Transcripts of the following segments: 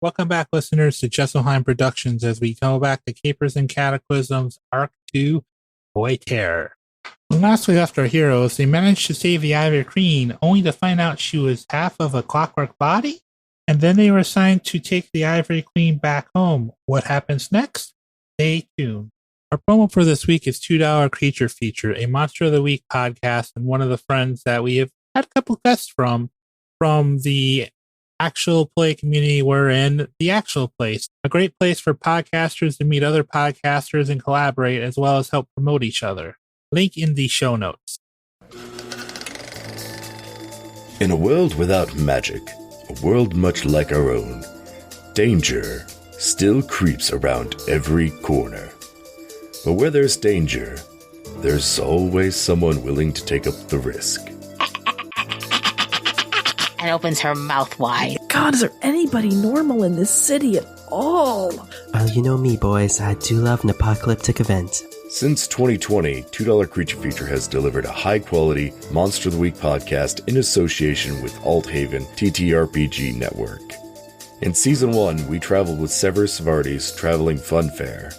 Welcome back, listeners, to Gestalheim Productions as we go back to Capers and Cataclysms Arc 2, Boy Terror. When last we left our heroes, they managed to save the Ivory Queen, only to find out she was half of a clockwork body, and then they were assigned to take the Ivory Queen back home. What happens next? Stay tuned. Our promo for this week is $2 Creature Feature, a Monster of the Week podcast, and one of the friends that we have had a couple guests from the actual play community. We're in the actual place, a great place for podcasters to meet other podcasters and collaborate, as well as help promote each other. Link in the show notes. In a world without magic, a world much like our own, danger still creeps around every corner. But where there's danger, there's always someone willing to take up the risk. And opens her mouth wide. God, is there anybody normal in this city at all? Well, you know me, boys. I do love an apocalyptic event. Since 2020, $2 Creature Feature has delivered a high-quality Monster of the Week podcast in association with Althaven TTRPG Network. In Season 1, we traveled with Severus Svardy's Traveling Fun Fair.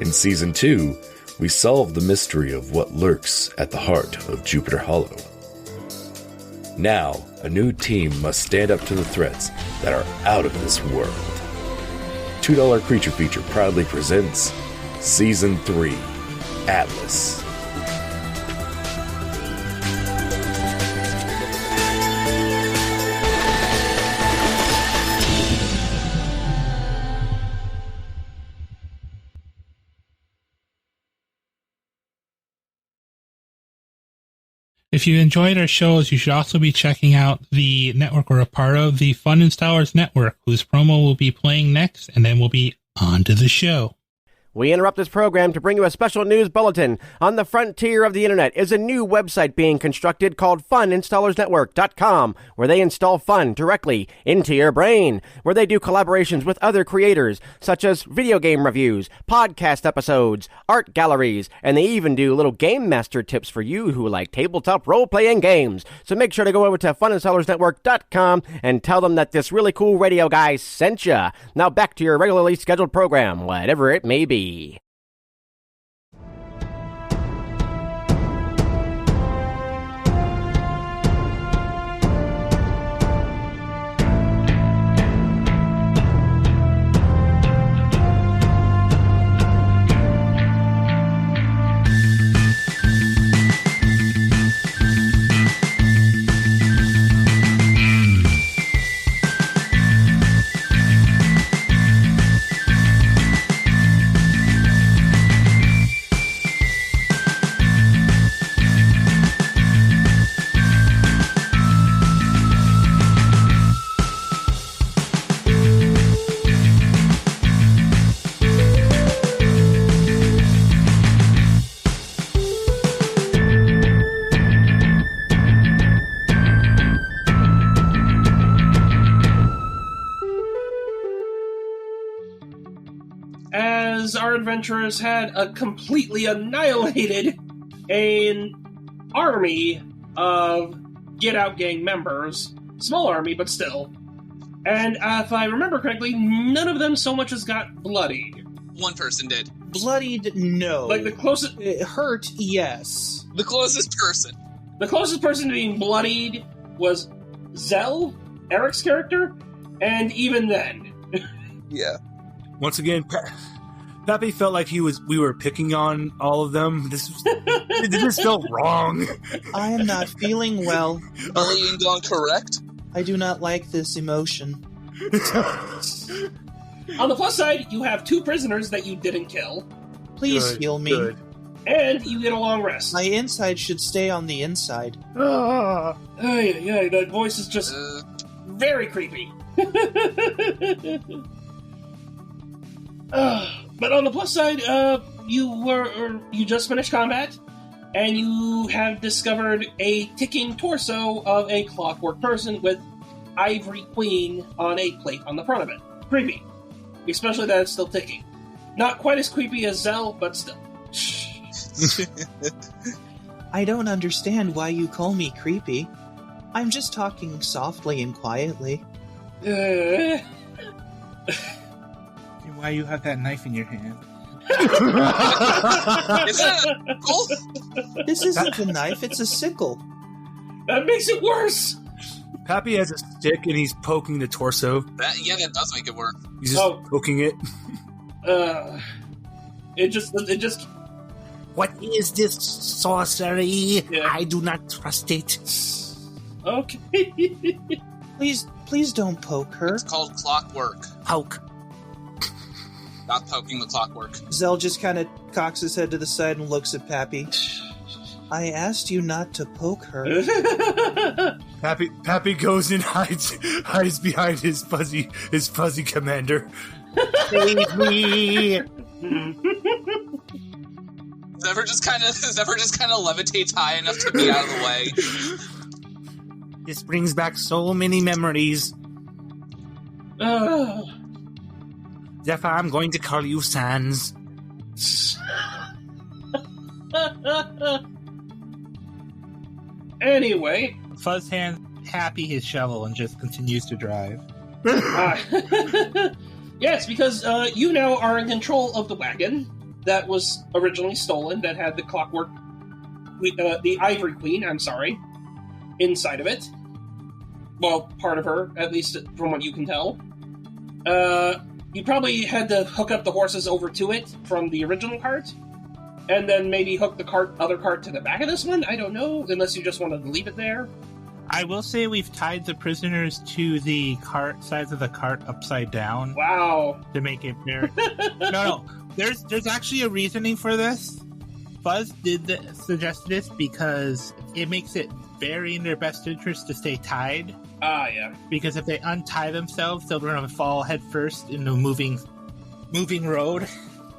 In Season 2, we solved the mystery of what lurks at the heart of Jupiter Hollow. Now, a new team must stand up to the threats that are out of this world. $2 Creature Feature proudly presents Season 3, Atlas. If you enjoyed our shows, you should also be checking out the network we're a part of, the Fun Installers Network, whose promo will be playing next, and then we'll be on to the show. We interrupt this program to bring you a special news bulletin. On the frontier of the internet is a new website being constructed called FuninstallersNetwork.com, where they install fun directly into your brain, where they do collaborations with other creators, such as video game reviews, podcast episodes, art galleries, and they even do little game master tips for you who like tabletop role-playing games. So make sure to go over to FuninstallersNetwork.com and tell them that this really cool radio guy sent ya. Now back to your regularly scheduled program, whatever it may be. Our adventurers had completely annihilated an army of Get Out Gang members. Small army, but still. And if I remember correctly, none of them so much as got bloodied. One person did. Bloodied, no. Like the closest... Hurt, yes. The closest person. The closest person to being bloodied was Zell, Eric's character, and even then. Yeah. Once again, Pepe felt like we were picking on all of them. This felt wrong. I am not feeling well. Bullying gone correct? I do not like this emotion. On the plus side, you have 2 prisoners that you didn't kill. Please heal me. Good. And you get a long rest. My inside should stay on the inside. Yeah, that voice is just very creepy. But on the plus side, you just finished combat, and you have discovered a ticking torso of a clockwork person with Ivory Queen on a plate on the front of it. Creepy. Especially that it's still ticking. Not quite as creepy as Zell, but still. I don't understand why you call me creepy. I'm just talking softly and quietly. why you have that knife in your hand. Is that a sickle? This isn't a knife, it's a sickle. That makes it worse. Pappy has a stick and he's poking the torso. That does make it work. He's just poking it. It just. What is this sorcery? Yeah. I do not trust it. Okay. Please don't poke her. It's called clockwork. Poke. Not poking the clockwork. Zell just kind of cocks his head to the side and looks at Pappy. I asked you not to poke her. Pappy goes and hides behind his fuzzy commander. Save me! Zephyr just kind of levitates high enough to be out of the way. This brings back so many memories. Zephyr, I'm going to call you Sans. Anyway. Fuzz hands Happy his shovel and just continues to drive. Yes, because you now are in control of the wagon that was originally stolen, that had the clockwork, the Ivory Queen, inside of it. Well, part of her, at least from what you can tell. You probably had to hook up the horses over to it from the original cart, and then maybe hook the other cart to the back of this one? I don't know, unless you just wanted to leave it there. I will say we've tied the prisoners to the cart sides of the cart upside down. Wow. To make it fair. No. There's actually a reasoning for this. Fuzz suggested this because it makes it very in their best interest to stay tied. Ah, yeah. Because if they untie themselves, they're going to fall headfirst in the moving road.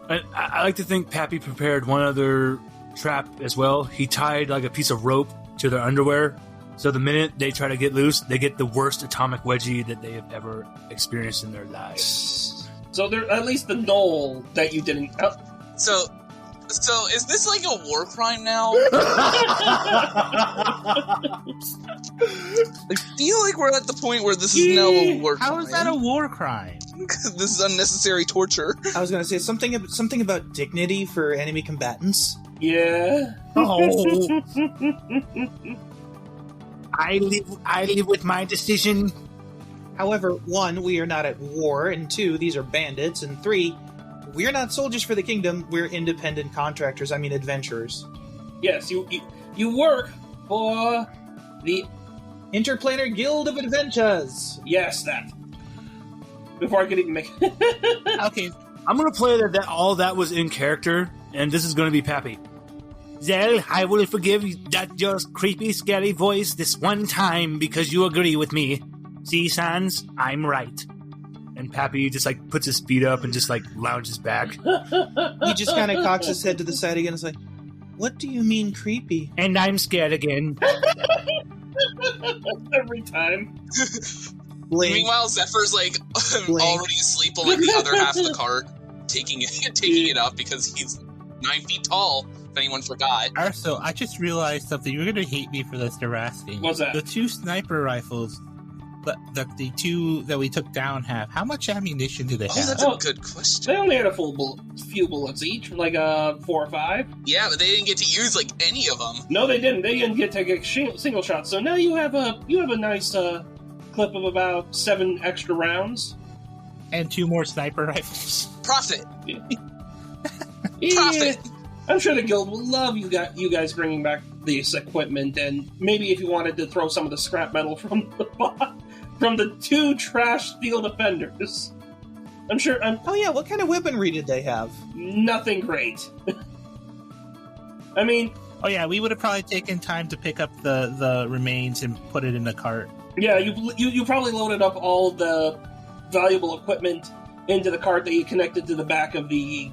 I like to think Pappy prepared one other trap as well. He tied like a piece of rope to their underwear. So the minute they try to get loose, they get the worst atomic wedgie that they have ever experienced in their lives. So they're at least the knoll that you didn't... So is this like a war crime now? I feel like we're at the point where this is now a war crime. How is that a war crime? This is unnecessary torture. I was going to say something about dignity for enemy combatants. Yeah. Oh. I live with my decision. However, 1, we are not at war, and 2, these are bandits, and 3, we're not soldiers for the kingdom, we're independent contractors, adventurers. Yes, you work for the Interplanar Guild of Adventures! Yes, that. Before I could even make Okay. I'm going to play that all that was in character, and this is going to be Pappy. Zell, I will forgive that your creepy, scary voice this one time because you agree with me. See, Sans, I'm right. And Pappy just puts his feet up and just lounges back. He just kind of cocks his head to the side again and is like, what do you mean creepy? And I'm scared again. Every time. Meanwhile, Zephyr's already asleep on the other half of the cart, taking it up because he's 9 feet tall. If anyone forgot. Also, I just realized something. You're going to hate me for this, Derasting. What's that? The 2 sniper rifles, the 2 that we took down have. How much ammunition do they have? That's a good question. They only had a few bullets each, 4 or 5. Yeah, but they didn't get to use any of them. No, they didn't. They didn't get to get single shots. So now you have a nice clip of about 7 extra rounds, and 2 more sniper rifles. Profit. Yeah. Profit. I'm sure the guild will love you guys bringing back this equipment, and maybe if you wanted to throw some of the scrap metal from the 2 trash steel defenders. I'm sure. Oh yeah, what kind of weaponry did they have? Nothing great. Oh yeah, we would have probably taken time to pick up the remains and put it in the cart. Yeah, you probably loaded up all the valuable equipment into the cart that you connected to the back of the...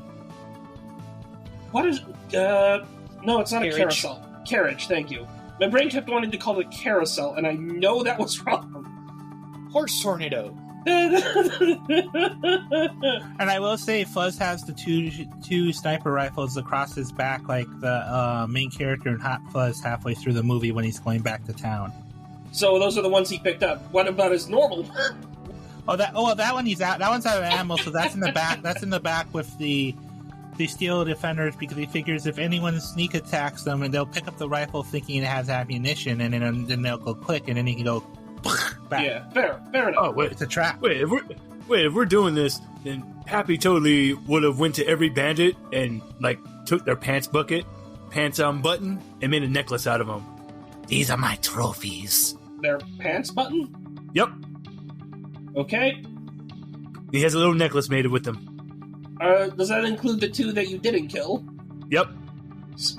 What is... no, it's not Carriage. A carousel. Carriage, thank you. My brain kept wanting to call it a carousel, and I know that was wrong. Horse tornado. And I will say, Fuzz has the two sniper rifles across his back like the main character in Hot Fuzz halfway through the movie when he's going back to town. So those are the ones he picked up. What about his normal? that one he's out. That one's out of ammo, so that's in the back. That's in the back with the steel defenders because he figures if anyone sneak attacks them, and they'll pick up the rifle thinking it has ammunition, and then they'll go click, and then he can go back. Yeah, fair enough. Oh wait, It's a trap. Wait, if we're doing this, then Pappy totally would have went to every bandit and like took their pants bucket, pants button, and made a necklace out of them. These are my trophies. Their pants button? Yep, Okay. he has a little necklace made with them. Does that include the 2 that you didn't kill? Yep.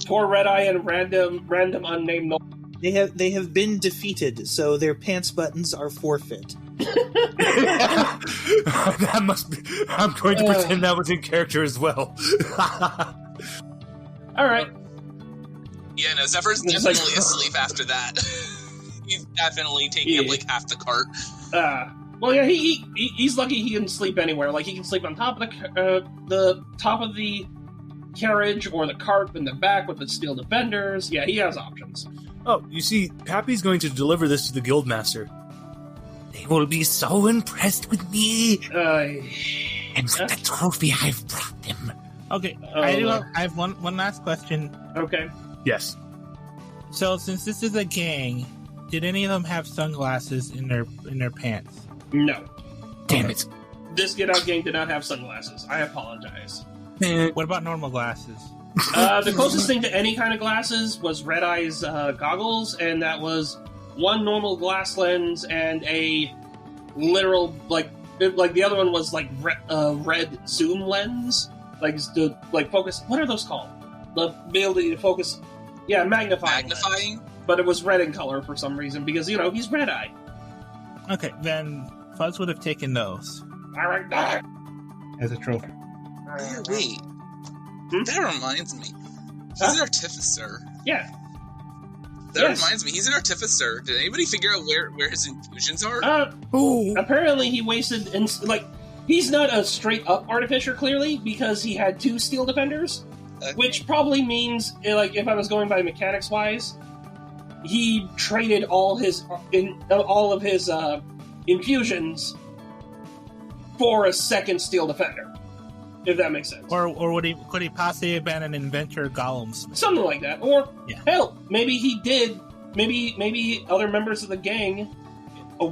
Poor Red Eye and random unnamed no. They have been defeated, so their pants buttons are forfeit. That must be. I'm going to pretend that was in character as well. All right. Yeah, no, Zephyr's definitely asleep after that. He's definitely taking up like half the cart. Well, yeah, he's lucky he can sleep anywhere. Like he can sleep on top of the top of the carriage or the cart in the back with the steel defenders. Yeah, he has options. Oh, you see, Pappy's going to deliver this to the guildmaster. They will be so impressed with me. And with the trophy I've brought them. Okay, I have one last question. Okay. Yes. So, since this is a gang, did any of them have sunglasses in their pants? No. Damn it. This Get Out gang did not have sunglasses. I apologize. What about normal glasses? The closest thing to any kind of glasses was Red Eye's goggles, and that was one normal glass lens and a literal, like the other one was like red zoom lens, like to focus. What are those called? The ability to focus. Yeah, magnifying. Magnifying? Lens. But it was red in color for some reason because he's Red Eye. Okay, then Fuzz would have taken those All right. as a trophy. Hey, wait. That reminds me. He's an artificer. Yeah. That reminds me. He's an artificer. Did anybody figure out where his infusions are? Apparently he wasted... he's not a straight-up artificer, clearly, because he had 2 steel defenders, which probably means, if I was going by mechanics-wise, he traded all of his infusions for a second steel defender. If that makes sense. Or could he possibly have been an inventor Golems? Something like that. Or, hell, maybe he did. Maybe other members of the gang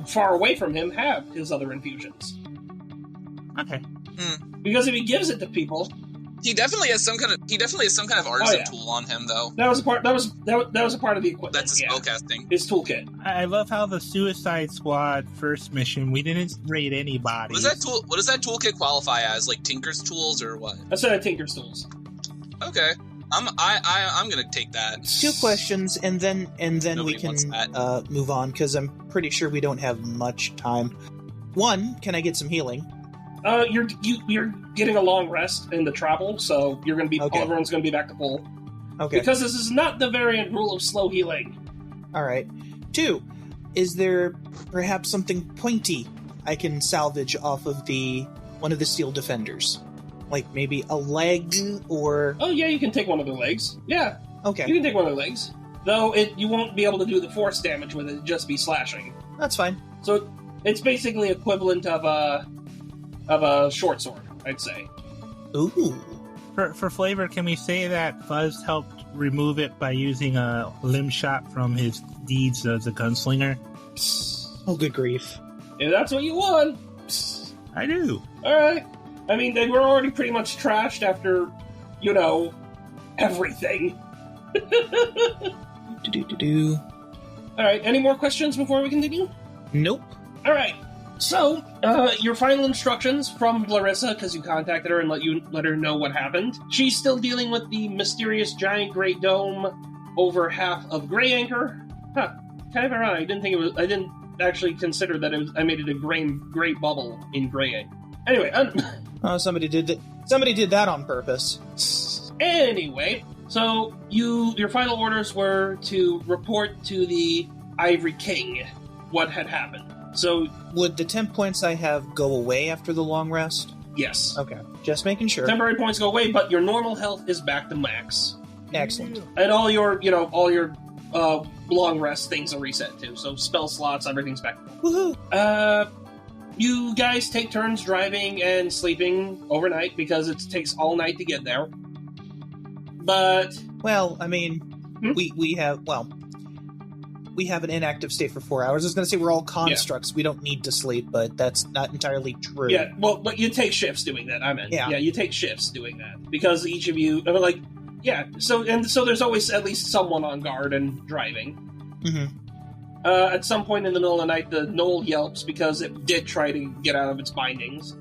far away from him have his other infusions. Okay. Because if he gives it to people... He definitely has some kind of artisan tool on him, though. That was a part of the equipment. That's his spellcasting. His toolkit. I love how the Suicide Squad first mission, we didn't raid anybody. What does that toolkit qualify as? Like Tinker's tools or what? I said Tinker's tools. Okay. I'm gonna take that. 2 questions, and then Nobody we can wants move on, because I'm pretty sure we don't have much time. 1, can I get some healing? You're getting a long rest in the travel, so you're gonna be everyone's gonna be back to full. Okay. Because this is not the variant rule of slow healing. All right. 2, is there perhaps something pointy I can salvage off of one of the steel defenders? Like maybe a leg or... Oh yeah, you can take one of their legs. Yeah. Okay. You can take one of their legs. Though you won't be able to do the force damage with it, it'd just be slashing. That's fine. So it's basically equivalent of a short sword, I'd say. Ooh. For flavor, can we say that Fuzz helped remove it by using a limb shot from his deeds as a gunslinger? Oh, good grief. If that's what you want. I do. Alright. I mean, they were already pretty much trashed after, everything. Alright, any more questions before we continue? Nope. Alright. So, your final instructions from Larissa, because you contacted her and let her know what happened. She's still dealing with the mysterious giant gray dome over half of Grey Anchor. Huh. Kind of ironic. I didn't actually consider that I made it a gray bubble in Grey Anchor. Anyway, somebody did that on purpose. Anyway, so your final orders were to report to the Ivory King what had happened. So, would the 10 points I have go away after the long rest? Yes. Okay, just making sure. Temporary points go away, but your normal health is back to max. Excellent. And all your long rest things are reset too. So spell slots, everything's back to full. Woohoo! You guys take turns driving and sleeping overnight because it takes all night to get there. But... Well, I mean, we have an inactive state for 4 hours. I was going to say we're all constructs. Yeah. We don't need to sleep, but that's not entirely true. Yeah, well, but you take shifts doing that, I meant. Yeah, you take shifts doing that. Because each of you, so there's always at least someone on guard and driving. Mm-hmm. At some point in the middle of the night, the gnoll yelps because it did try to get out of its bindings.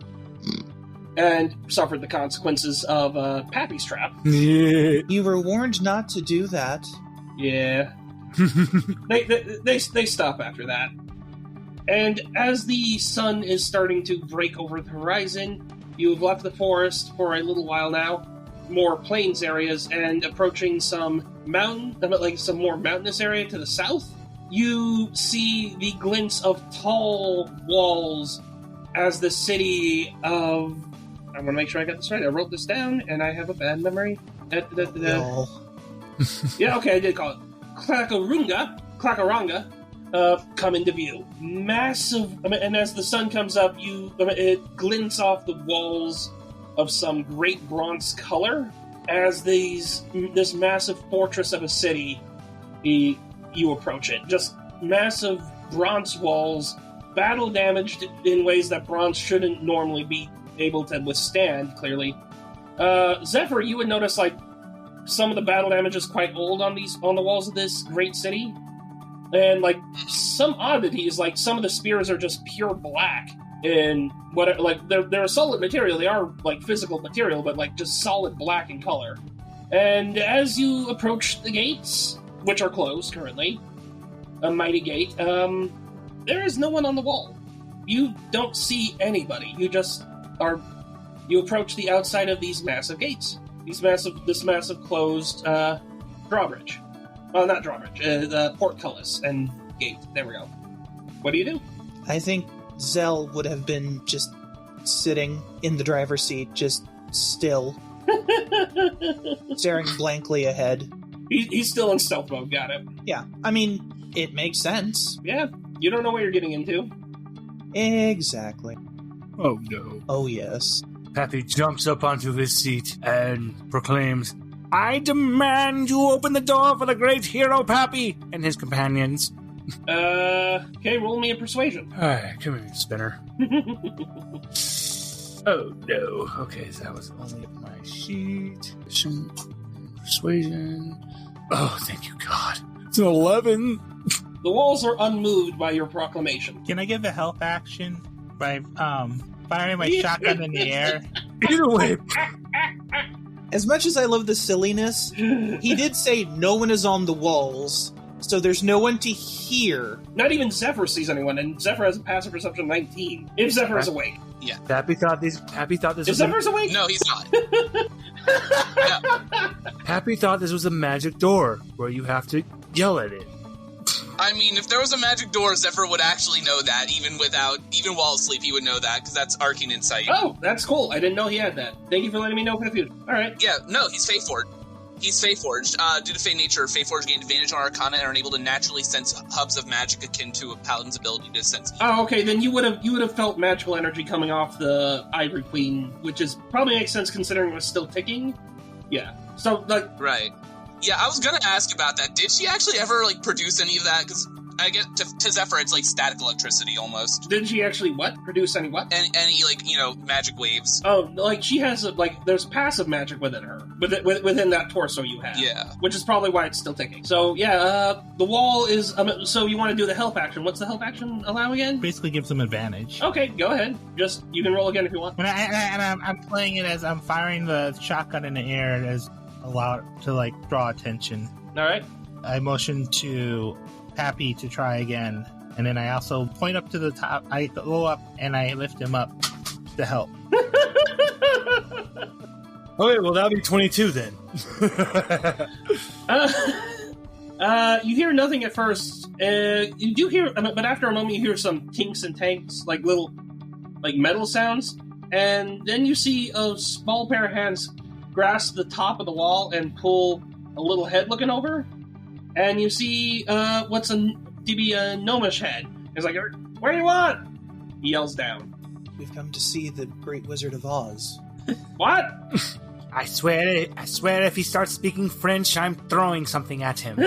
And suffered the consequences of Pappy's trap. You were warned not to do that. Yeah. they stop after that. And as the sun is starting to break over the horizon, you have left the forest for a little while now, more plains areas, and approaching some more mountainous area to the south. You see the glints of tall walls as the city of... I want to make sure I got this right. I wrote this down, and I have a bad memory. Yeah, okay, I did call it. Clackaranga, come into view. Massive... and as the sun comes up, it glints off the walls of some great bronze color as this massive fortress of a city... You approach it. Just massive bronze walls, battle damaged in ways that bronze shouldn't normally be able to withstand, clearly. Zephyr, you would notice, some of the battle damage is quite old on the walls of this great city. And, some oddities, some of the spears are just pure black. And, they're a solid material. They are, physical material, but, just solid black in color. And as you approach the gates... which are closed currently, a mighty gate, there is no one on the wall. You don't see anybody. You approach the outside of these massive gates. This massive closed drawbridge. Well, not drawbridge, the portcullis and gate. There we go. What do you do? I think Zell would have been just sitting in the driver's seat, just still, staring blankly ahead. He's still in stealth mode, got it. Yeah, I mean, it makes sense. Yeah, you don't know what you're getting into. Exactly. Oh, no. Oh, yes. Pappy jumps up onto his seat and proclaims, I demand you open the door for the great hero Pappy and his companions. Okay, roll me a persuasion. Alright, come here, Spinner. Oh, no. Okay, so that was only my sheet. Persuasion. Oh, thank you, God. It's an 11. The walls are unmoved by your proclamation. Can I give a help action by firing my shotgun in the air? Either way. As much as I love the silliness, he did say no one is on the walls, so there's no one to hear. Not even Zephyr sees anyone, and Zephyr has a passive perception of 19. If Zephyr is awake. Yeah. Pappy thought this If Zephyr's awake? No, he's not. Pappy thought this was a magic door where you have to yell at it. I mean, if there was a magic door, Zephyr would actually know that. Even while asleep, he would know that, because that's arcane insight. Oh, that's cool. I didn't know he had that. Thank you for letting me know for the future. Alright. Yeah, no, he's Feyforged. He's Feyforged. Due to Fey nature, Feyforged gain advantage on Arcana and are able to naturally sense hubs of magic akin to a paladin's ability to sense evil. Oh, okay, then you would have felt magical energy coming off the Ivory Queen, which is probably makes sense considering it was still ticking. Yeah. So, Right. Yeah, I was gonna ask about that. Did she actually ever, produce any of that? Because I get to Zephyr, it's like static electricity almost. Did she actually what? Produce any what? Any magic waves. Oh, she has there's passive magic within her, within that torso you have. Yeah. Which is probably why it's still ticking. So yeah, the wall is. So you want to do the help action? What's the help action allow again? Basically, gives them advantage. Okay, go ahead. Just you can roll again if you want. And I'm playing it as I'm firing the shotgun in the air as allowed to draw attention. All right. I motion to Pappy to try again, and then I also point up to the top. I go up and I lift him up to help. Okay, well that'll be 22 then. You hear nothing at first. You do hear, but after a moment you hear some tinks and tanks, little metal sounds, and then you see a small pair of hands grasp the top of the wall and pull a little head looking over, and you see what's to be a gnomish head. It's like, what do you want? He yells down. We've come to see the Great Wizard of Oz. What? I swear if he starts speaking French, I'm throwing something at him.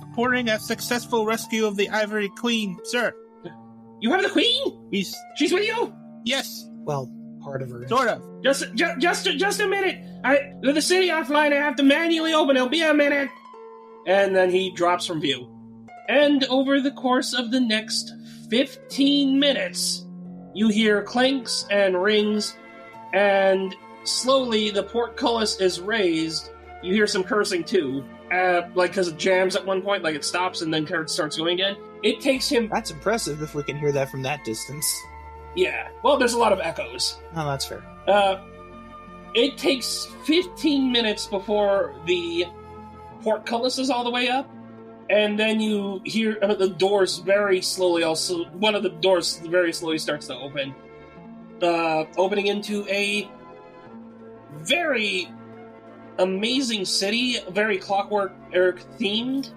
Reporting a successful rescue of the Ivory Queen, sir. You have the Queen? She's with you? Yes. Well, part of her. Sort of. Just a minute. With the city offline, I have to manually open. It'll be a minute. And then he drops from view. And over the course of the next 15 minutes, you hear clanks and rings, and slowly the portcullis is raised. You hear some cursing too, because it jams at one point, like it stops and then starts going again. It takes him... That's impressive if we can hear that from that distance. Yeah, well, there's a lot of echoes. Oh, that's fair. It takes 15 minutes before the portcullis is all the way up, and then you hear the doors very slowly also... One of the doors very slowly starts to open. Opening into a very amazing city, very Clockwork themed.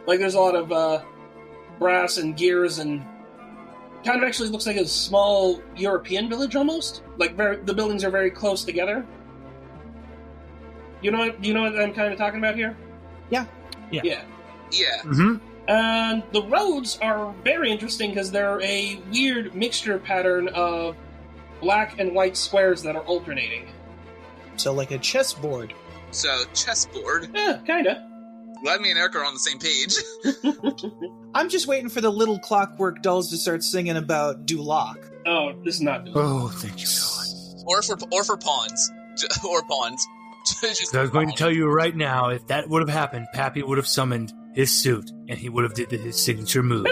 Like, there's a lot of brass and gears, and kind of actually looks like a small European village almost. Like, the buildings are very close together. You know what I'm kind of talking about here? Yeah. Mm-hmm. And the roads are very interesting because they're a weird mixture pattern of black and white squares that are alternating. So like a chessboard. So, chessboard. Yeah, kinda. Glad me and Eric are on the same page. I'm just waiting for the little Clockwork dolls to start singing about Duloc. Oh, this is not Duloc. Oh, thank you, God. Or for pawns. Or pawns. Just I was going to tell you right now, if that would have happened, Pappy would have summoned his suit, and he would have did his signature move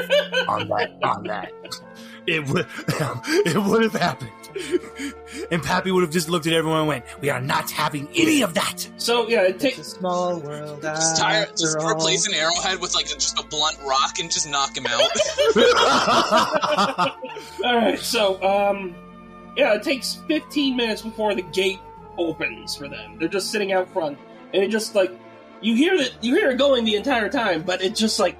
on that. It would have happened. And Pappy would have just looked at everyone and went, "We are not having any of that." So, yeah, it takes a small world. Just replace an arrowhead with, like, just a blunt rock and just knock him out. Alright, so, yeah, it takes 15 minutes before the gate opens for them. They're just sitting out front, and it just, like, you hear it going the entire time, but it's just, like,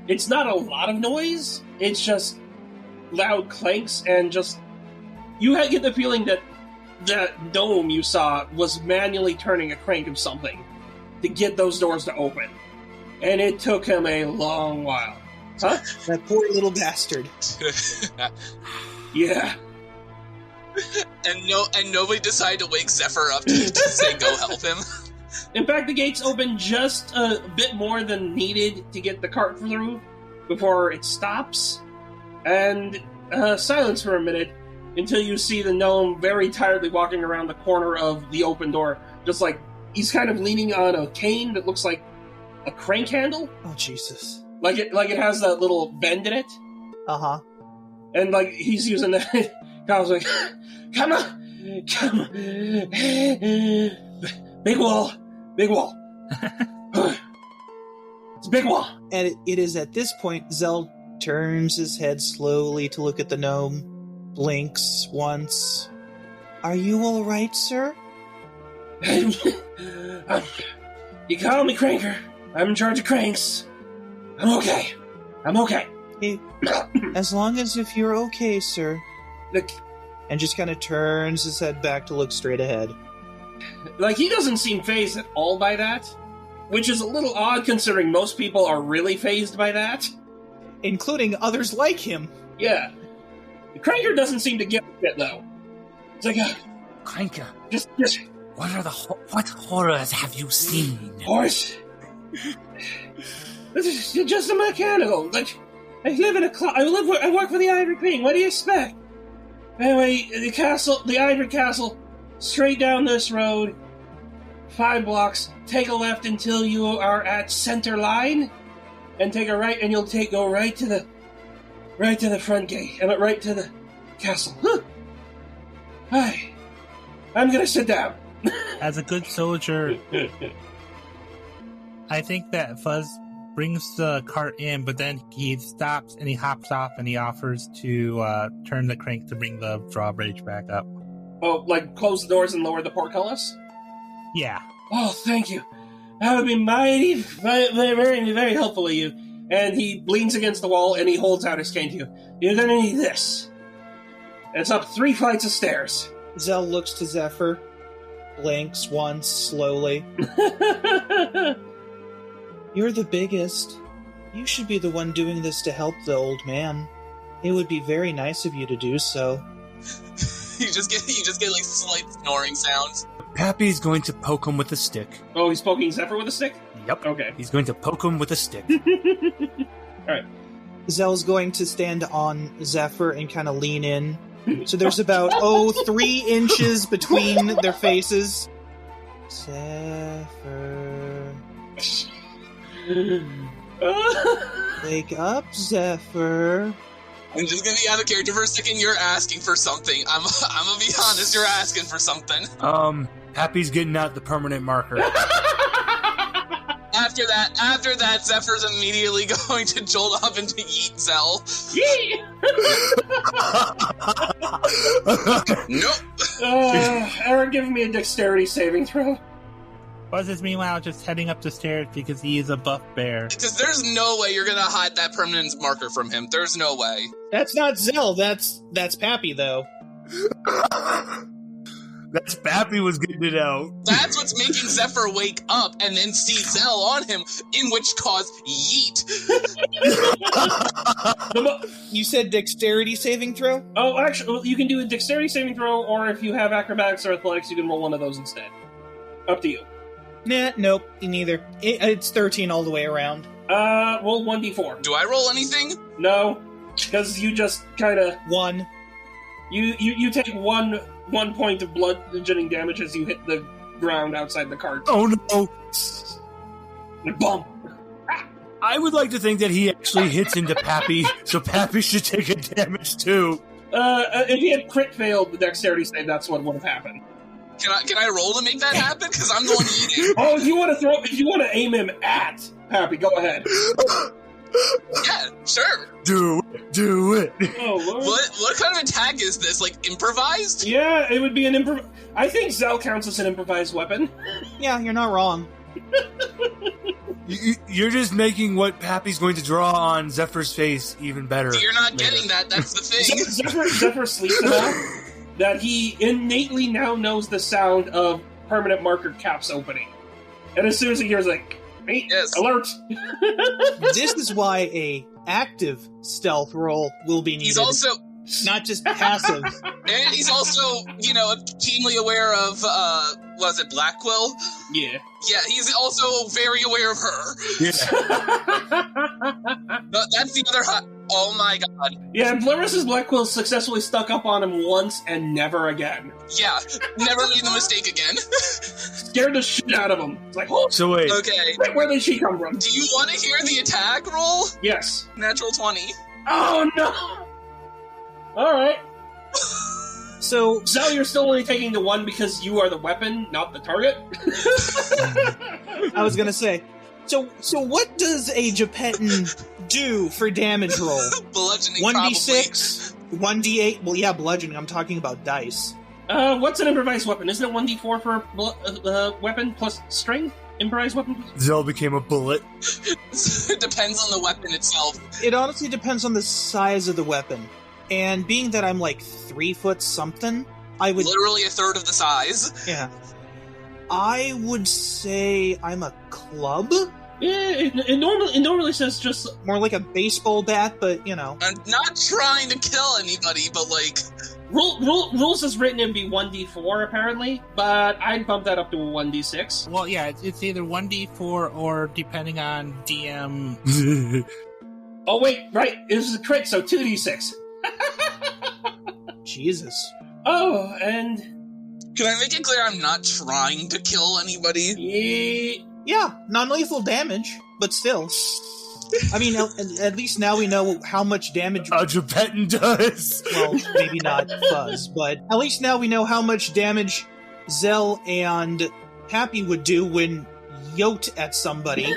it's not a lot of noise, it's just loud clanks, and just, you get the feeling that that gnome you saw was manually turning a crank of something to get those doors to open. And it took him a long while. Huh? That poor little bastard. Yeah. And nobody decided to wake Zephyr up to say go help him. In fact, the gates open just a bit more than needed to get the cart through before it stops. And silence for a minute until you see the gnome very tiredly walking around the corner of the open door. Just like, he's kind of leaning on a cane that looks like a crank handle. Oh, Jesus. Like it has that little bend in it. Uh-huh. And, like, he's using that. I was like, come on. Big wall. It's a big wall. And it is at this point, Zell turns his head slowly to look at the gnome, blinks once. Are you all right, sir? You call me Cranker. I'm in charge of cranks. I'm okay. As long as if you're okay, sir. Look, and just kind of turns his head back to look straight ahead. Like, he doesn't seem fazed at all by that, which is a little odd considering most people are really fazed by that. Including others like him. Yeah. Cranker doesn't seem to give a shit, though. It's like, Cranker. Just what horrors have you seen? Horse. This is just a mechanical. Like, I work for the Ivory Queen. What do you expect? Anyway, the Ivory Castle, straight down this road, 5 blocks. Take a left until you are at center line, and take a right, and you'll go right to the front gate, and right to the castle. Huh. Hi. I'm gonna sit down. As a good soldier, I think that Fuzz brings the cart in, but then he stops and he hops off and he offers to turn the crank to bring the drawbridge back up. Oh, like close the doors and lower the portcullis? Yeah. Oh, thank you. That would be very, very helpful of you. And he leans against the wall and he holds out his cane to you. You're gonna need this. And it's up 3 flights of stairs. Zell looks to Zephyr, blinks once slowly. You're the biggest. You should be the one doing this to help the old man. It would be very nice of you to do so. You just get like slight snoring sounds. Pappy's going to poke him with a stick. Oh, he's poking Zephyr with a stick? Yep. Okay. He's going to poke him with a stick. Alright. Zell's going to stand on Zephyr and kind of lean in. So there's about, 3 inches between their faces. Zephyr. Wake up, Zephyr. I'm just gonna be out of character for a second. You're asking for something. I'm gonna be honest. You're asking for something. Pappy's getting out the permanent marker. After that, Zephyr's immediately going to jolt up into Yeet Zell. Yeet! Nope. Aaron, give me a dexterity saving throw. Buzz is meanwhile just heading up the stairs because he is a buff bear. Because there's no way you're gonna hide that permanent marker from him. There's no way. That's not Zell. That's Pappy, though. That's Pappy was getting it out. That's what's making Zephyr wake up and then see Zell on him, in which cause Yeet. You said dexterity saving throw? Oh, actually, you can do a dexterity saving throw, or if you have acrobatics or athletics, you can roll one of those instead. Up to you. Nah, nope, neither. It's 13 all the way around. Roll 1d4. Do I roll anything? No, because you just kind of... 1. You take one point of bludgeoning damage as you hit the ground outside the cart. Oh no! Like, bump! I would like to think that he actually hits into Pappy, so Pappy should take a damage too. If he had crit failed the dexterity save, that's what would have happened. Can I roll to make that happen? Because I'm the one eating. Oh, if you want to aim him at Pappy, go ahead. Yeah, sure. Do it. Oh, Lord. What kind of attack is this? Like improvised? Yeah, it would be an I think Zell counts as an improvised weapon. Yeah, you're not wrong. You're just making what Pappy's going to draw on Zephyr's face even better. You're not getting that. That's the thing. Zephyr sleeps enough that he innately now knows the sound of permanent marker caps opening. And as soon as he hears, like, hey, yes. Alert! This is why a active stealth roll will be needed. He's also... Not just passive. And he's also, keenly aware of, was it Blackquill? Yeah. Yeah, he's also very aware of her. Yeah. But that's the other... Oh my god. Yeah, and Blurris's Blackquill successfully stuck up on him once and never again. Yeah, never made the mistake again. Scared the shit out of him. It's like, oh, so wait. Okay. Where did she come from? Do you want to hear the attack roll? Yes. Natural 20. Oh no! Alright. So, Zell, you're still only taking the 1 because you are the weapon, not the target. I was gonna say, so what does a Gepetin do for damage roll? Bludgeoning, 1d6, 1d8. Well, yeah, bludgeoning. I'm talking about dice. What's an improvised weapon? Isn't it 1d4 for weapon plus strength? Improvised weapon? Zell became a bullet. It depends on the weapon itself. It honestly depends on the size of the weapon. And being that I'm like 3 foot something, I would... Literally a third of the size. Yeah. I would say I'm a club? Yeah, it normally says just... More like a baseball bat, but, I'm not trying to kill anybody, but like... Rules is written in be 1d4, apparently, but I'd bump that up to a 1d6. Well, yeah, it's either 1d4 or, depending on DM... Oh, wait, right, this is a crit, so 2d6. Jesus. Oh, and... Can I make it clear I'm not trying to kill anybody? Yeah, non-lethal damage, but still. I mean, at least now we know how much damage... Gepetin does! Well, maybe not Fuzz, but at least now we know how much damage Zell and Happy would do when yoked at somebody.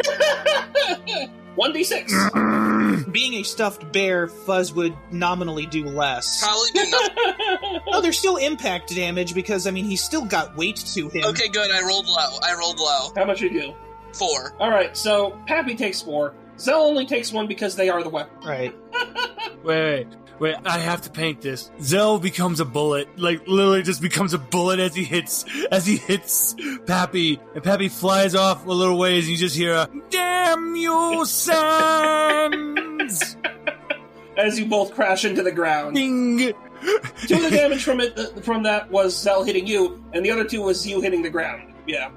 1d6! Being a stuffed bear, Fuzz would nominally do less. Probably do nothing. No, there's still impact damage because, I mean, he's still got weight to him. Okay, good. I rolled low. How much you do? 4. Alright, so Pappy takes 4. Zell only takes one because they are the weapon. Right. Wait, I have to paint this. Zell becomes a bullet, like literally just becomes a bullet as he hits Pappy, and Pappy flies off a little ways, and you just hear a "Damn you, Sans!" As you both crash into the ground. Ding! 2 of the damage from that was Zell hitting you, and the other 2 was you hitting the ground. Yeah.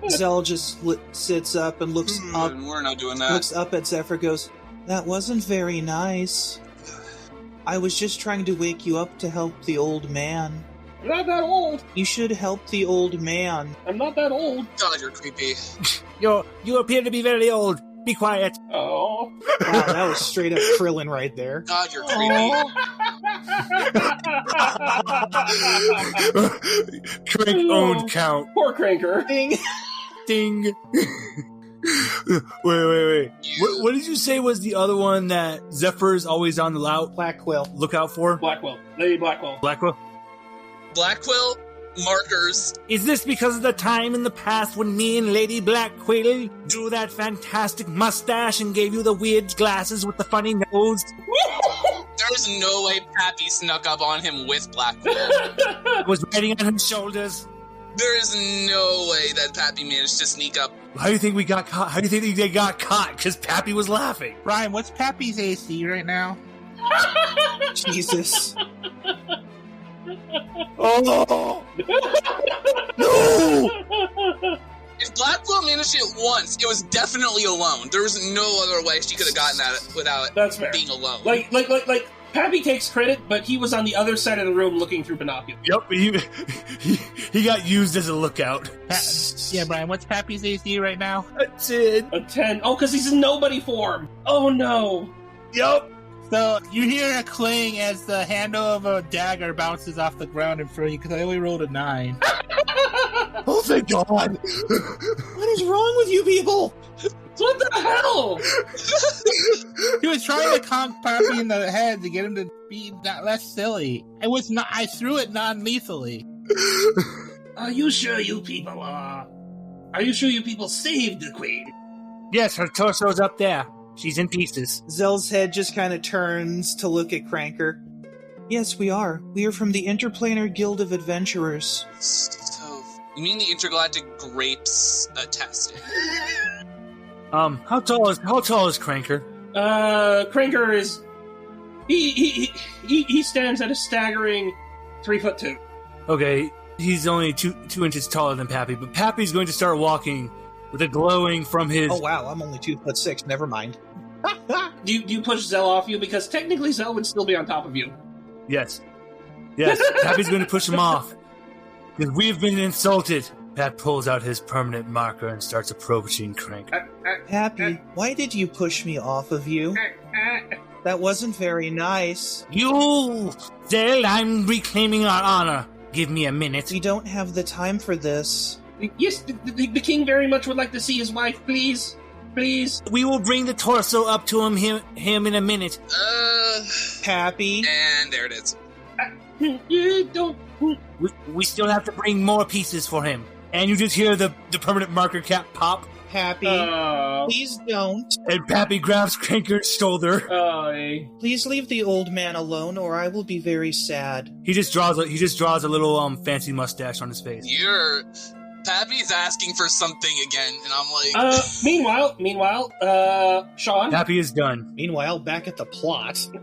Zell just sits up and looks up. We're not doing that. Looks up at Zephyr, goes, "That wasn't very nice. I was just trying to wake you up to help the old man." I'm not that old. You should help the old man. I'm not that old. God, you're creepy. You appear to be very old. Be quiet. Oh. Wow, that was straight up Krillin right there. God, you're creepy. Crank owned count. Poor Cranker. Ding. Ding. Wait. What did you say was the other one that Zephyr's always on the lookout for? Blackwell. Lady Blackwell. Blackwell? Blackwell markers. Is this because of the time in the past when me and Lady Blackquill drew that fantastic mustache and gave you the weird glasses with the funny nose? There's no way Pappy snuck up on him with Blackwell. Was riding on his shoulders. There's no way that Pappy managed to sneak up. How do you think we got caught? How do you think they got caught? Because Pappy was laughing. Brian, what's Pappy's AC right now? Jesus. Oh! No! If Blackwell managed it once, it was definitely alone. There was no other way she could have gotten that without being alone. Like, Pappy takes credit, but he was on the other side of the room looking through binoculars. Yup, he got used as a lookout. Yeah, Brian, what's Pappy's AC right now? A 10. A 10. Oh, because he's in nobody form. Oh, no. Yup. So you hear a cling as the handle of a dagger bounces off the ground in front of you, because I only rolled a 9. Oh, thank God. What is wrong with you people? What the hell? He was trying to conk Pappy in the head to get him to be less silly. I threw it non-lethally. Are you sure you people saved the queen? Yes, her torso's up there. She's in pieces. Zell's head just kind of turns to look at Cranker. Yes, we are. We are from the Interplanar Guild of Adventurers. So, you mean the Intergalactic Grapes testing? How tall is Cranker? Cranker is... He stands at a staggering 3'2". Okay, he's only two inches taller than Pappy, but Pappy's going to start walking with a glowing from his... Oh wow, I'm only 2'6", never mind. Do you push Zell off you? Because technically Zell would still be on top of you. Yes, Pappy's going to push him off. Because we've been insulted. Pat pulls out his permanent marker and starts approaching Crank. Pappy, why did you push me off of you? That wasn't very nice. You! Zell, I'm reclaiming our honor. Give me a minute. We don't have the time for this. Yes, the king very much would like to see his wife, please. Please. We will bring the torso up to him in a minute. Pappy. And there it is. Don't... We still have to bring more pieces for him. And you just hear the permanent marker cap pop. Pappy, please don't. And Pappy grabs Cranker's shoulder. Please leave the old man alone, or I will be very sad. He just draws a little fancy mustache on his face. Pappy's asking for something again, and I'm like... Meanwhile, Sean? Pappy is done. Meanwhile, back at the plot. You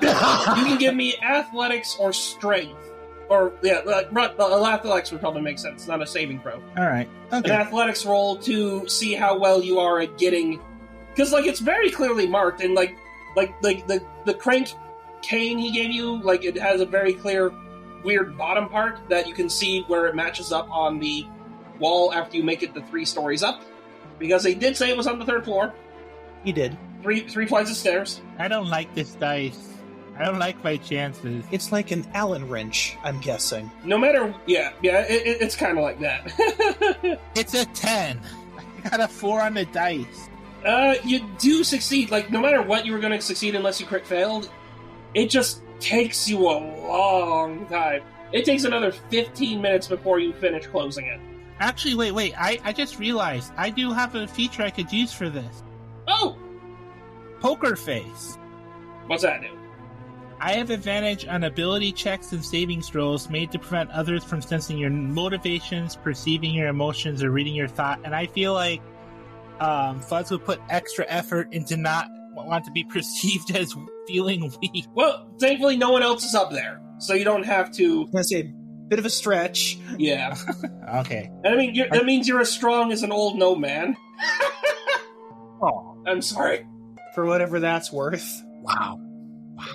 can give me athletics or strength. Or, athletics would probably make sense. It's not a saving throw. Alright. Okay. An athletics roll to see how well you are at getting... Because, it's very clearly marked, and, the crank cane he gave you, it has a very clear... weird bottom part that you can see where it matches up on the wall after you make it the 3 stories up. Because they did say it was on the 3rd floor. He did. 3 flights of stairs. I don't like this dice. I don't like my chances. It's like an Allen wrench, I'm guessing. No matter... it's kind of like that. It's a 10. I got a 4 on the dice. You do succeed. No matter what you were going to succeed unless you crit failed, it just... takes you a long time. It takes another 15 minutes before you finish closing it. Actually, wait. I just realized I do have a feature I could use for this. Oh! Poker face. What's that do? I have advantage on ability checks and savings throws made to prevent others from sensing your motivations, perceiving your emotions, or reading your thought. And I feel like Fuzz would put extra effort into not want to be perceived as feeling weak. Well, thankfully no one else is up there, so you don't have to... I was going to say, bit of a stretch. Yeah. Okay. And I mean, that means you're as strong as an old gnome man. Oh, I'm sorry. For whatever that's worth. wow.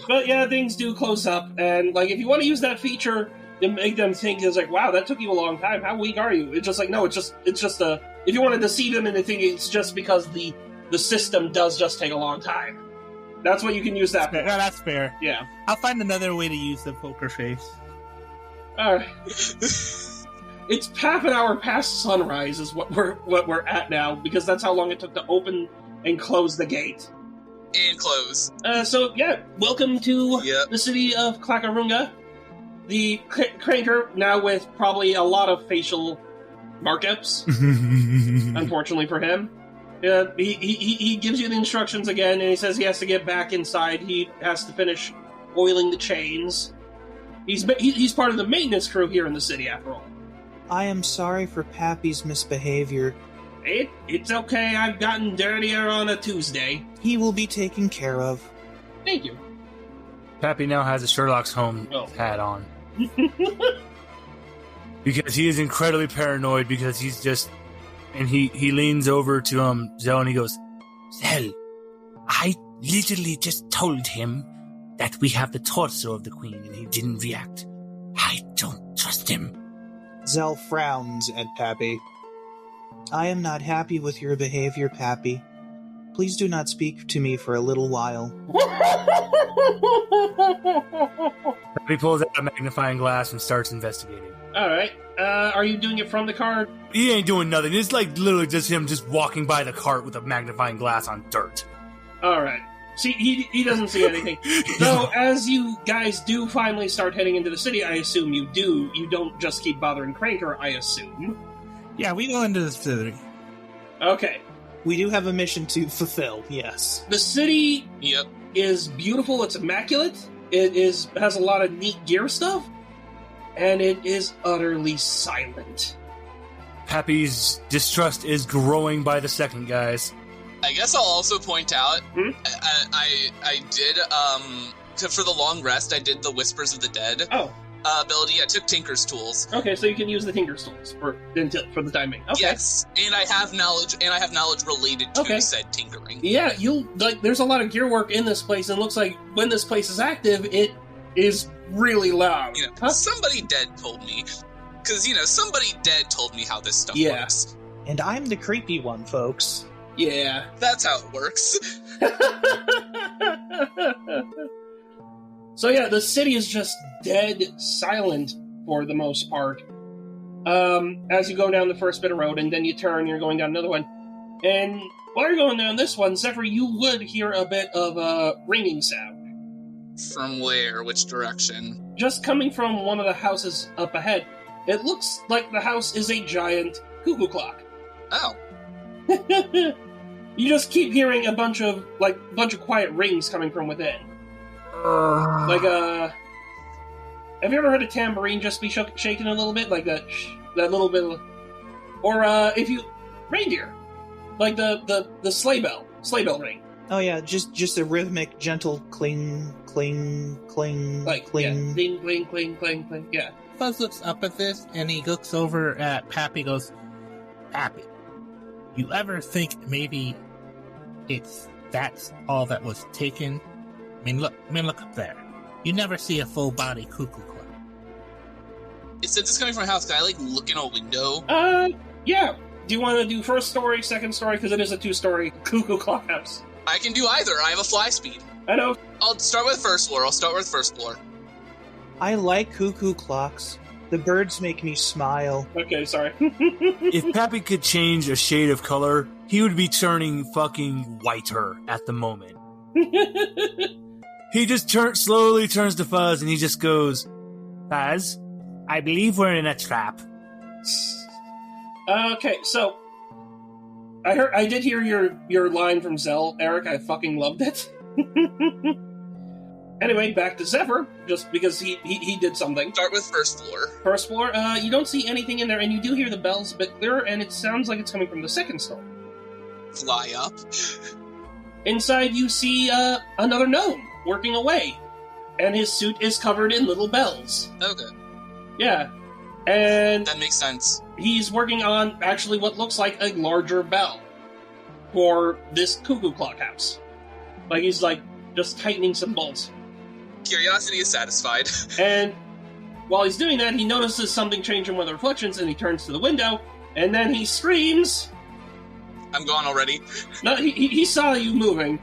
But yeah, things do close up, and like if you want to use that feature to make them think it's like, wow, that took you a long time. How weak are you? It's just like, no, it's just a. If you want to deceive them into thinking it's just because the system does just take a long time. That's what you can use that for. No, that's fair. Yeah. I'll find another way to use the poker face. Alright. It's half an hour past sunrise is what we're at now, because that's how long it took to open and close the gate. And close. So yeah, welcome to the city of Clackarunga. The Cranker, now with probably a lot of facial markups, unfortunately for him. He gives you the instructions again, and he says he has to get back inside. He has to finish oiling the chains. He's part of the maintenance crew here in the city, after all. I am sorry for Pappy's misbehavior. It's okay, I've gotten dirtier on a Tuesday. He will be taken care of. Thank you. Pappy now has a Sherlock's Holmes hat on. Because he is incredibly paranoid, because he's just... And he leans over to Zell and he goes, Zell, I literally just told him that we have the torso of the queen and he didn't react. I don't trust him. Zell frowns at Pappy. I am not happy with your behavior, Pappy. Please do not speak to me for a little while. Pappy pulls out a magnifying glass and starts investigating. Alright, are you doing it from the cart? He ain't doing nothing. It's like literally just him just walking by the cart with a magnifying glass on dirt. Alright. See, he doesn't see anything. So, as you guys do finally start heading into the city, I assume you do. You don't just keep bothering Cranker, I assume. Yeah, we go into the city. Okay. We do have a mission to fulfill, yes. The city is beautiful, it's immaculate, has a lot of neat gear stuff, and it is utterly silent. Pappy's distrust is growing by the second, guys. I guess I'll also point out, I did, for the long rest, I did the Whispers of the Dead ability. I took Tinker's Tools. Okay, so you can use the Tinker's Tools for the timing. Okay. Yes, and I have knowledge related to said tinkering. Yeah, there's a lot of gear work in this place, and it looks like when this place is active, it is really loud. Somebody dead told me. Because, somebody dead told me how this stuff works. And I'm the creepy one, folks. Yeah. That's how it works. So yeah, the city is just dead silent for the most part. As you go down the first bit of road, and then you turn, you're going down another one. And while you're going down this one, Zephyr, you would hear a bit of a ringing sound. From where? Which direction? Just coming from one of the houses up ahead. It looks like the house is a giant cuckoo clock. Oh. You just keep hearing a bunch of quiet rings coming from within. Have you ever heard a tambourine just be shaking a little bit? Like that little bit of... Or, reindeer. Like the sleigh bell ring. Oh yeah, just a rhythmic, gentle cling, cling, cling, cling. Yeah, cling, cling, cling, cling, cling, yeah. Fuzz looks up at this, and he looks over at Pappy, goes, Pappy, you ever think maybe that's all that was taken? I mean, look up there. You never see a full-body cuckoo clock. Since it's coming from a house, can I, look in a window? Yeah. Do you want to do first story, second story? Because it is a 2-story cuckoo clock house. I can do either. I have a fly speed. I know. I'll start with first floor. I like cuckoo clocks. The birds make me smile. Okay, sorry. If Pappy could change a shade of color, he would be turning fucking whiter at the moment. He just slowly turns to Fuzz, and he just goes, Fuzz, I believe we're in a trap. Okay, so I did hear your line from Zell, Eric. I fucking loved it. Anyway, back to Zephyr, just because he did something. Start with first floor. First floor, you don't see anything in there, and you do hear the bells a bit clearer, and it sounds like it's coming from the second story. Fly up. Inside, you see another gnome working away, and his suit is covered in little bells. Okay. Yeah, and that makes sense. He's working on actually what looks like a larger bell for this cuckoo clock house. Like he's like just tightening some bolts. Curiosity is satisfied. And while he's doing that, he notices something changing with the reflections, and he turns to the window, and then he screams. I'm gone already. No, he saw you moving.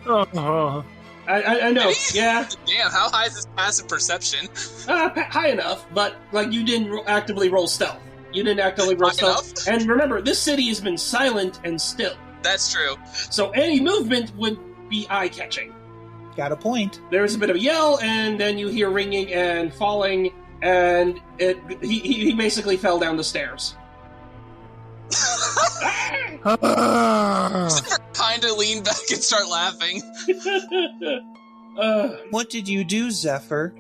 Oh. I know, yeah. Damn, how high is his passive perception? High enough, but like you didn't actively roll stealth. You didn't actively roll stealth. And remember, this city has been silent and still. That's true. So any movement would be eye-catching. Got a point. There's a bit of a yell, and then you hear ringing and falling, and he basically fell down the stairs. Kind of lean back and start laughing. What did you do, Zephyr?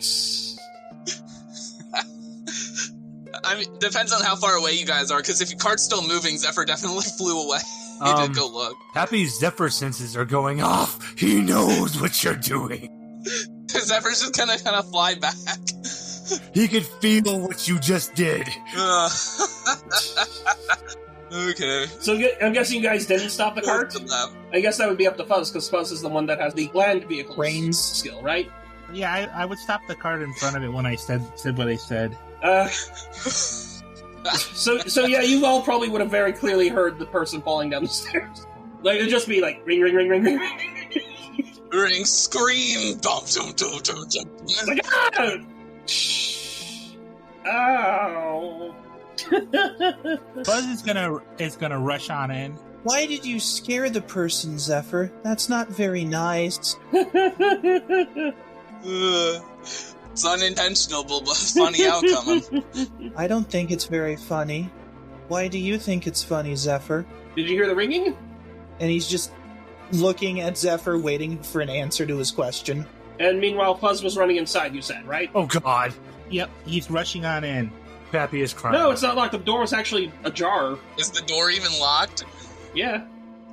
I mean, depends on how far away you guys are, because if your cart's still moving, Zephyr definitely flew away. He did go look. Happy's Zephyr senses are going off. He knows what you're doing. Zephyr's just gonna kind of fly back. He could feel what you just did. Okay. So I'm guessing you guys didn't stop the cart? I guess that would be up to Fuzz, because Fuzz is the one that has the land vehicle skill, right? Yeah, I would stop the cart in front of it when I said what I said. So yeah, you all probably would have very clearly heard the person falling down the stairs. Like, it'd just be like, ring, ring, ring, ring, ring, ring. Ring, scream, dum, dum, dum, dum, dum. It's like, ow! Buzz is gonna rush on in. Why did you scare the person, Zephyr? That's not very nice. It's unintentional, but funny outcome. I don't think it's very funny. Why do you think it's funny, Zephyr? Did you hear the ringing? And he's just looking at Zephyr, waiting for an answer to his question. And meanwhile, Fuzz was running inside, you said, right? Oh, God. Yep, he's rushing on in. Pappy is crying. No, it's not locked. The door is actually ajar. Is the door even locked? Yeah.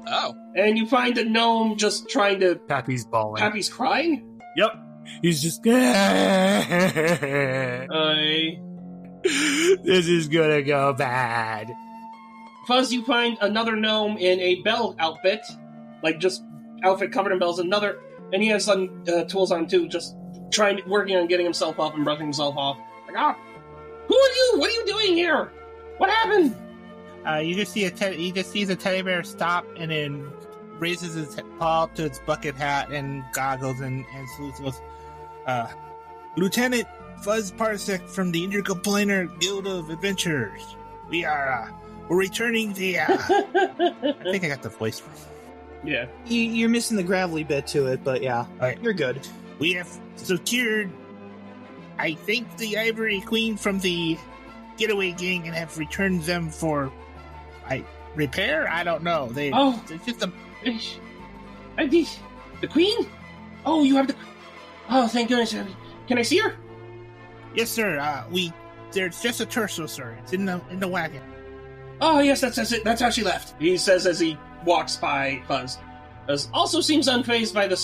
Oh. And you find a gnome just trying to... Pappy's bawling. Pappy's crying? Yep. He's just... This is gonna go bad. Fuzz, you find another gnome in a bell outfit. Like, just outfit covered in bells. Another... And he has some tools on, too. Just working on getting himself up and brushing himself off. Like, who are you? What are you doing here? What happened? You just see he just sees a teddy bear stop and then raises his paw up to its bucket hat and goggles and salutes and goes, Lieutenant Fuzz Parsec from the Intercomplainer Guild of Adventurers. We're returning the, I think I got the voice wrong. Yeah. You're missing the gravelly bit to it, but yeah, right. You're good. We have secured, I think, the Ivory Queen from the getaway gang and have returned them for repair? I don't know. It's just the Queen? Oh, you have the... Oh, thank goodness. Can I see her? Yes, sir. There's just a torso, sir. It's in the wagon. Oh, yes, that's it. That's how she left. He says as he walks by Fuzz. Fuzz also seems unfazed by the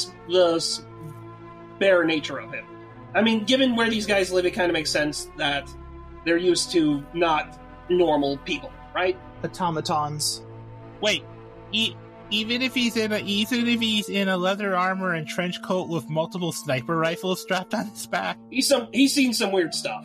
bare nature of him. I mean, given where these guys live, it kind of makes sense that they're used to not normal people, right? Automatons. Wait, even if he's in a leather armor and trench coat with multiple sniper rifles strapped on his back, he's seen some weird stuff.